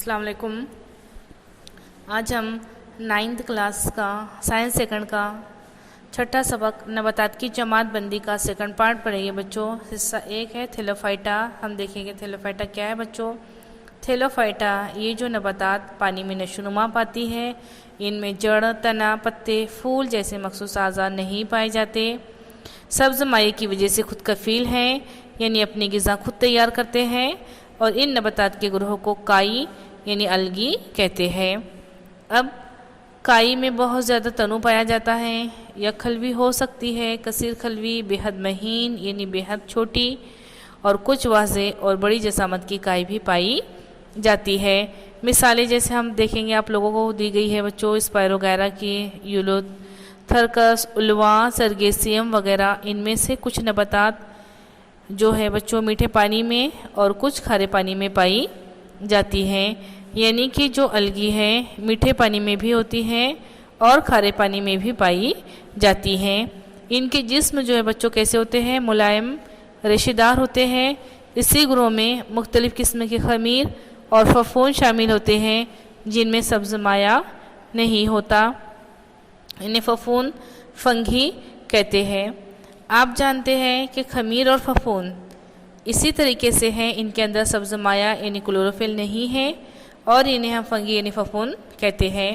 अस्सलाम वालेकुम। आज हम 9th क्लास का साइंस सेकंड का छठा सबक नबातात की जमात बंदी का सेकंड पार्ट पढ़ेंगे बच्चों। हिस्सा 1 है थैलोफाइटा। हम देखेंगे थैलोफाइटा क्या है बच्चों। थैलोफाइटा ये जो नबातात पानी में नशोनुमा पाती है, इनमें जड़, तना, पत्ते, फूल जैसे मखसूस अज़ा नहीं पाए जाते। सब्ज़ माए की वजह से खुद कफ़ील हैं, यानी अपनी ग़िज़ा खुद तैयार करते हैं। और इन नबातात के ग्रोह को काई यानी अलगी कहते हैं। अब काई में बहुत ज़्यादा तनु पाया जाता है, या खलवी हो सकती है, कसीर खलवी, बेहद महीन यानी बेहद छोटी, और कुछ वाज़े और बड़ी जसामत की काई भी पाई जाती है। मिसालें जैसे हम देखेंगे आप लोगों को दी गई है बच्चों, स्पायरोगैरा की, यूलोथर्कस, उल्वा, सर्गेसियम वगैरह। इनमें से कुछ नबातात जो है बच्चों मीठे पानी में और कुछ खारे पानी में पाई जाती हैं। यानी कि जो अलगी है मीठे पानी में भी होती हैं और खारे पानी में भी पाई जाती हैं। इनके जिस्म जो है बच्चों कैसे होते हैं, मुलायम रेशेदार होते हैं। इसी ग्रोह में मुख्तलिफ़ किस्म के खमीर और फफूंद शामिल होते हैं, जिनमें सब्ज़ माया नहीं होता। इन्हें फफूंद फंगी कहते हैं। आप जानते हैं कि खमीर और फफूंद इसी तरीके से हैं, इनके अंदर सब्ज़ माया यानी क्लोरोफिल नहीं है, और इन्हें हम फंगी यानी फफूंद कहते हैं।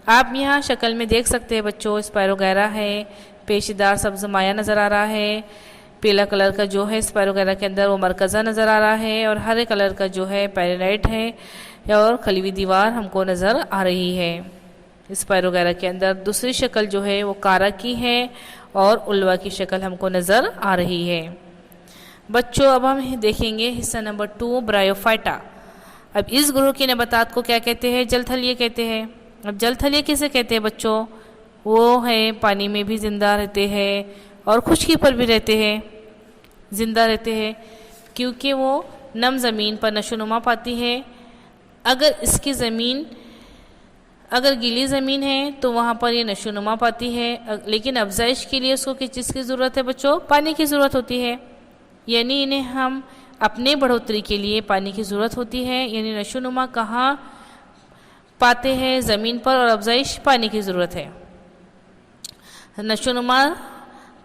आप यहाँ शक्ल में देख सकते हैं बच्चों, स्पायरोगैरा है, पेशीदार सब्ज़ माया नज़र आ रहा है। पीला कलर का जो है स्पायरोगैरा के अंदर वो मरकज़ा नज़र आ रहा है, और हरे कलर का जो है पैरानाइट है, और खलीवी दीवार हमको नज़र आ रही है। स्पायरोगैरा के अंदर दूसरी शक्ल जो है वो कारा की है, और उल्वा की शक्ल हमको नज़र आ रही है। बच्चों अब हम देखेंगे हिस्सा नंबर 2 ब्रायोफाइटा। अब इस ग्रोह की नबातात को क्या कहते हैं, जलथलीय कहते हैं। अब जलथलीय किसे कहते हैं बच्चों, वो है पानी में भी ज़िंदा रहते हैं और खुश्की पर भी रहते हैं, ज़िंदा रहते हैं, क्योंकि वो नम ज़मीन पर नशोनुमा पाती है। अगर इसकी ज़मीन अगर गीली ज़मीन है तो वहाँ पर ये नशोनुमा पाती है, लेकिन अफजाइश के लिए उसको किस चीज़ की ज़रूरत है बच्चों, पानी की ज़रूरत होती है। यानी इन्हें हम अपने बढ़ोतरी के लिए पानी की ज़रूरत होती है। यानी नशोनुमा कहाँ पाते हैं, ज़मीन पर, और अफजाइश पानी की ज़रूरत है। नशोनुमा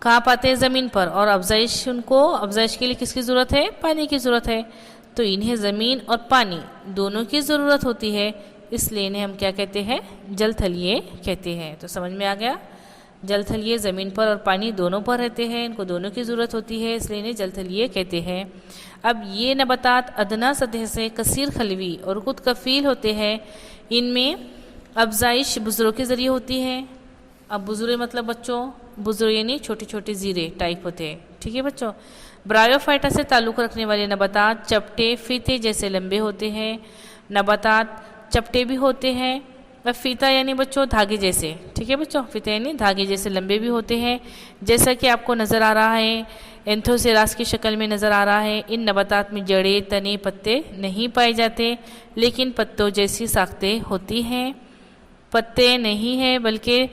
कहाँ पाते हैं, ज़मीन पर, और अफजाइश अफजाइश के लिए किसकी ज़रूरत है, पानी की ज़रूरत है। तो इन्हें ज़मीन और पानी दोनों की ज़रूरत होती है, इसलिए इन्हें हम क्या कहते हैं, जलथलीय कहते हैं। तो समझ में आ गया, जलथलीय ज़मीन पर और पानी दोनों पर रहते हैं, इनको दोनों की ज़रूरत होती है, इसलिए इन्हें जलथलीय कहते हैं। अब ये नबातात अदना सतह से कसीर खलवी और खुद कफ़ील होते हैं। इनमें अफजाइश बुज़रों के ज़रिए होती है। अब बुज़रे मतलब बच्चों, बुज़रे यानी छोटे छोटे ज़ीरे टाइप होते हैं, ठीक है बच्चों। ब्रायोफाइटा से ताल्लुक़ रखने वाले नबातात चपटे फीते जैसे लंबे होते हैं। नबातात चपटे भी होते हैं, और फीता यानी बच्चों धागे जैसे, ठीक है बच्चों, फीता यानी धागे जैसे लंबे भी होते हैं, जैसा कि आपको नज़र आ रहा है, एंथोसेरास की शक्ल में नज़र आ रहा है। इन नबातात में जड़ें, तने, पत्ते नहीं पाए जाते, लेकिन पत्तों जैसी साख्तें होती हैं। पत्ते नहीं हैं, बल्कि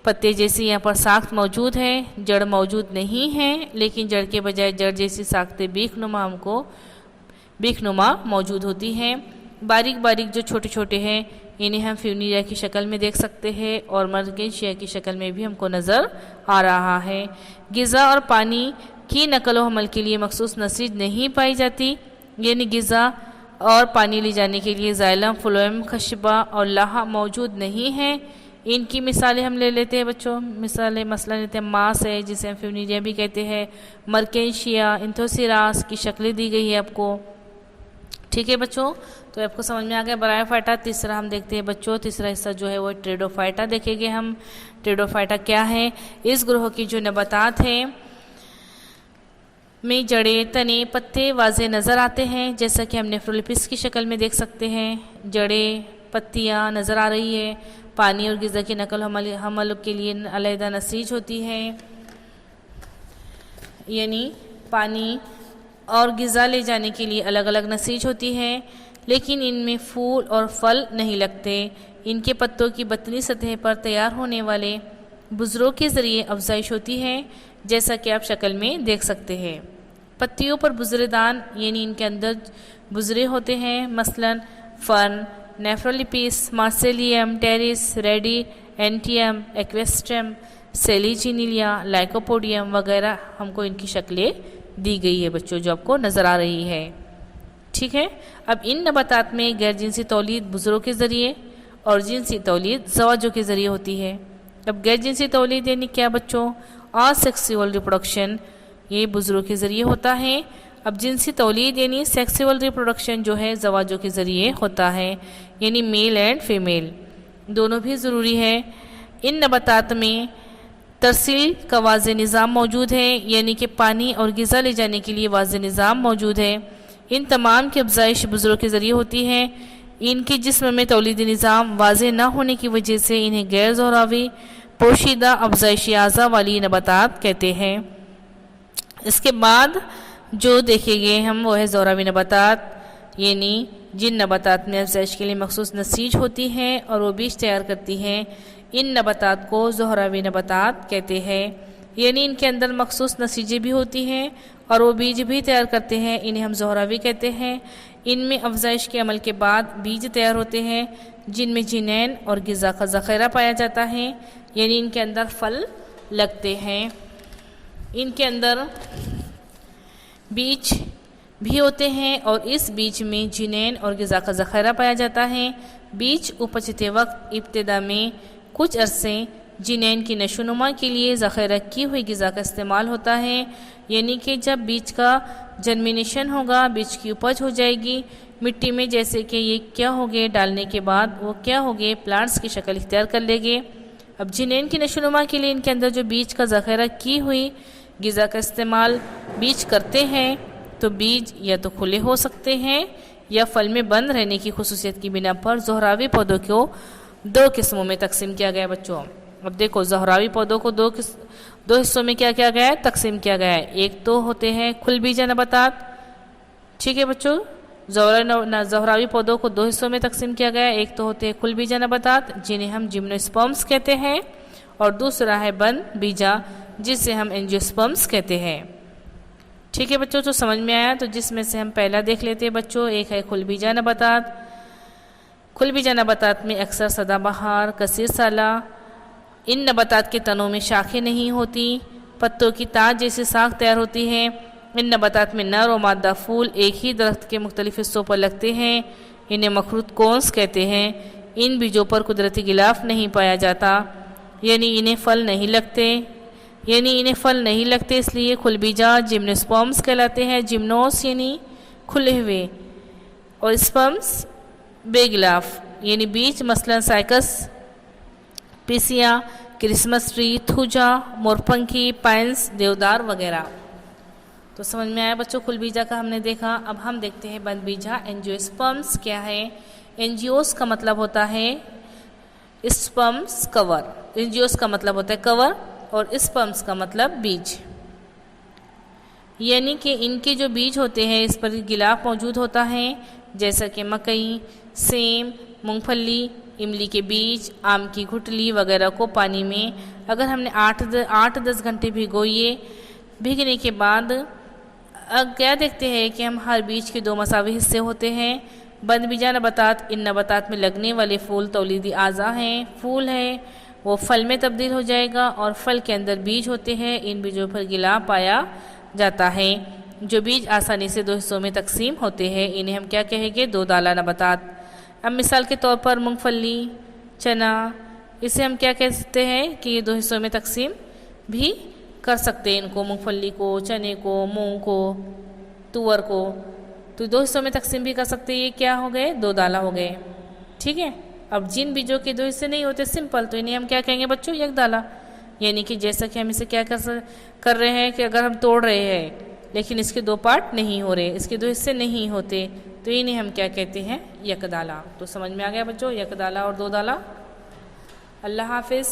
पत्ते जैसी यहाँ पर साख्त मौजूद है। जड़ मौजूद नहीं है, लेकिन जड़ के बजाय जड़ जैसी साख्तें बीखनुमा मौजूद होती हैं। बारीक बारीक जो छोटे छोटे हैं, इन्हें हम फ्यूनिरिया की शक्ल में देख सकते हैं, और मर्गेशिया की शक्ल में भी हमको नज़र आ रहा है। ग़िज़ा और पानी की नकल व हमल के लिए मखसूस नसीज नहीं पाई जाती, यानी ग़िज़ा और पानी ले जाने के लिए जाइलम, फ्लोएम, खशबा और लाहा मौजूद नहीं है। इनकी मिसालें हम ले लेते हैं बच्चों। मसला लेते हैं मास है, जिसे हम फ्यूनिरिया भी कहते हैं, मर्केशिया, एंथोसेरास की शक्लें दी गई है आपको, ठीक है बच्चों। तो आपको समझ में आ गया ब्रायोफाइटा। तीसरा हम देखते हैं बच्चों, तीसरा हिस्सा जो है वो ट्रेडोफाइटा देखेंगे हम। ट्रेडोफाइटा क्या है, इस ग्रोह की जो नबातात हैं में जड़ें, तने, पत्ते वाज़े नज़र आते हैं, जैसा कि हम नेफ्रोलिपिस की शक्ल में देख सकते हैं। जड़ें, पत्तियाँ नज़र आ रही है। पानी और ग़िज़ा की नकल हमल के लिए अलहदा नसीज होती है, यानी पानी और ग़िज़ा ले जाने के लिए अलग अलग नसीज होती है, लेकिन इनमें फूल और फल नहीं लगते। इनके पत्तों की बतनी सतह पर तैयार होने वाले बुज़रों के ज़रिए अफजाइश होती है, जैसा कि आप शक्ल में देख सकते हैं। पत्तियों पर बुज़रेदान यानी इनके अंदर बुज़रे होते हैं, मसलन फ़र्न, नेफ्रोलिपिस, मार्सेलियम, टेरिस, रेडी, एंटियम, एक्वेस्ट्रम, सेलिजिनिलिया, लाइकोपोडियम वगैरह हमको इनकी शक्लें दी गई है बच्चों, जो आपको नज़र आ रही है। ठीक है। अब इन नबातात में गैर जिनसी तौलीद बुज़रों के ज़रिए और जिनसी तौलीद ज़वाजों के ज़रिए होती है। अब गैर जिनसी तौलीद यानी क्या बच्चों? असेक्सुअल रिप्रोडक्शन, ये बुज़रों के ज़रिए होता है। अब जिनसी तौलीद यानी सेक्सुअल रिप्रोडक्शन जो है ज़वाजों के ज़रिए होता है, यानी मेल एंड फीमेल दोनों भी ज़रूरी है। इन नबातात में तरसील का वाज़े निज़ाम मौजूद है, यानी कि पानी और ग़िज़ा ले जाने के लिए वाज़े निज़ाम मौजूद है। इन तमाम की अफजाइश बुज़रों के ज़रिए होती है। इनके जिस्म में तौलीदी निज़ाम वाज़े न होने की वजह से इन्हें गैर ज़ोहरावी पोशीदा अफजाइशी आज़ा वाली नबातात कहते हैं। इसके बाद जो देखेंगे हम वो है ज़ोहरावी नबातात, यानी जिन नबातात में अफजाइश के लिए मखसूस नसीज होती है और वो बीज तैयार करती हैं, इन नबातात को ज़ोहरावी नबातात कहते हैं। यानी इनके अंदर मखसूस नसीजें भी होती हैं और वो बीज भी तैयार करते हैं, इन्हें हम ज़ोहरावी कहते हैं। इनमें अफजाइश के अमल के बाद बीज तैयार होते हैं, जिनमें जिनैन और ग़िज़ा का ज़ख़ीरा पाया जाता है, यानी इनके अंदर फल लगते हैं। इनके अंदर बीज भी होते हैं और इस बीज में जिनैन और ग़िज़ा का ज़ख़ीरा पाया जाता है। बीज उपजते वक्त इब्तिदा में कुछ अरसे जिनैन की नशोनुमा के लिए ज़ख़ीरा की हुई ग़िज़ा का इस्तेमाल होता है, यानी कि जब बीज का जर्मिनेशन होगा, बीज की उपज हो जाएगी मिट्टी में, जैसे कि ये क्या हो गए डालने के बाद वो क्या हो गए प्लांट्स की शक्ल इख्तियार कर लेंगे। अब जिनैन की नशोनुमा के लिए इनके अंदर जो बीज का ज़ख़ीरा की हुई ग़िज़ा का इस्तेमाल बीज करते हैं, तो बीज या तो खुले हो सकते हैं या फल में बंद रहने की खुसूसियत की बिना पर ज़ोहरावी पौधों को दो किस्मों में तकसीम किया गया बच्चों। अब देखो ज़ोहरावी पौधों को दो हिस्सों में क्या किया गया है? तकसीम किया गया है। एक तो होते हैं खुलबीजा नबातात, ठीक है बच्चों, ज़ोहरावी पौधों को दो हिस्सों में तकसीम किया गया है। एक तो होते हैं खुलबीजा नबातात जिन्हें हम जिम्नोस्पर्म्स कहते हैं, और दूसरा है बंद बीजा जिसे हम एंजियोस्पर्म्स कहते हैं। ठीक है बच्चों, तो समझ में आया। तो जिसमें से हम पहला देख लेते हैं बच्चों, एक है खुलबीजा नबातात। खुलबीजा नबातात में अक्सर सदाबहार, कसीर साला, इन नबातात के तनों में शाखें नहीं होती, पत्तों की ताज जैसी साख तैयार होती है। इन नबातात में नर और मादा फूल एक ही दरख्त के मुख्तलिफ हिस्सों पर लगते हैं, इन्हें मखरूत कोन्स कहते हैं। इन बीजों पर कुदरती गिलाफ नहीं पाया जाता, यानी इन्हें फल नहीं लगते, इसलिए खुलबीजा जिम्नोस्पर्म्स कहलाते हैं। जिम्नोस यानी खुले हुए और स्पर्म्स बेगिलाफ, यानी बीज, मसलन साइकस, पिसिया, क्रिसमस ट्री, थूजा, मोरपंखी, पाइन्स, देवदार वगैरह। तो समझ में आया बच्चों, खुलबीजा का हमने देखा। अब हम देखते हैं बंद बीजा एंजियोस्पर्म्स क्या है। एंजियोस का मतलब होता है स्पर्म्स कवर, एंजियोस का मतलब होता है कवर और स्पर्म्स का मतलब बीज, यानी कि इनके जो बीज होते हैं इस पर गिलाफ मौजूद होता है, जैसा कि मकई, सेम, मूंगफली, इमली के बीज, आम की गुठली वगैरह को पानी में अगर हमने 8-10 घंटे भिगोइए, भीगने के बाद अब क्या देखते हैं कि हम हर बीज के दो मसावी हिस्से होते हैं। बंद बीजा नबातात, इन नबातात में लगने वाले फूल तौलीदी आज़ा हैं। फूल है वो फल में तब्दील हो जाएगा और फल के अंदर बीज होते हैं, इन बीजों पर गिलाफ पाया जाता है। जो बीज आसानी से दो हिस्सों में तकसीम होते हैं, इन्हें हम क्या कहेंगे? दो दाला नबातात। अब मिसाल के तौर पर मूंगफली, चना, इसे हम क्या कह सकते हैं कि ये दो हिस्सों में तकसीम भी कर सकते हैं इनको, मूंगफली को, चने को, मूंग को, तुअर को, तो दो हिस्सों में तकसीम भी कर सकते हैं। ये क्या हो गए? दो दाला हो गए। ठीक है। अब जिन बीजों के दो हिस्से नहीं होते सिंपल, तो इन्हें हम क्या कहेंगे बच्चों? एक दाला। यानी कि जैसा कि हम इसे क्या कर रहे हैं कि अगर हम तोड़ रहे हैं लेकिन इसके दो पार्ट नहीं हो रहे, इसके दो हिस्से नहीं होते, तो इन्हें हम क्या कहते हैं? यकदाला। तो समझ में आ गया बच्चों, यकदाला और दो दाला। अल्लाह हाफिज़।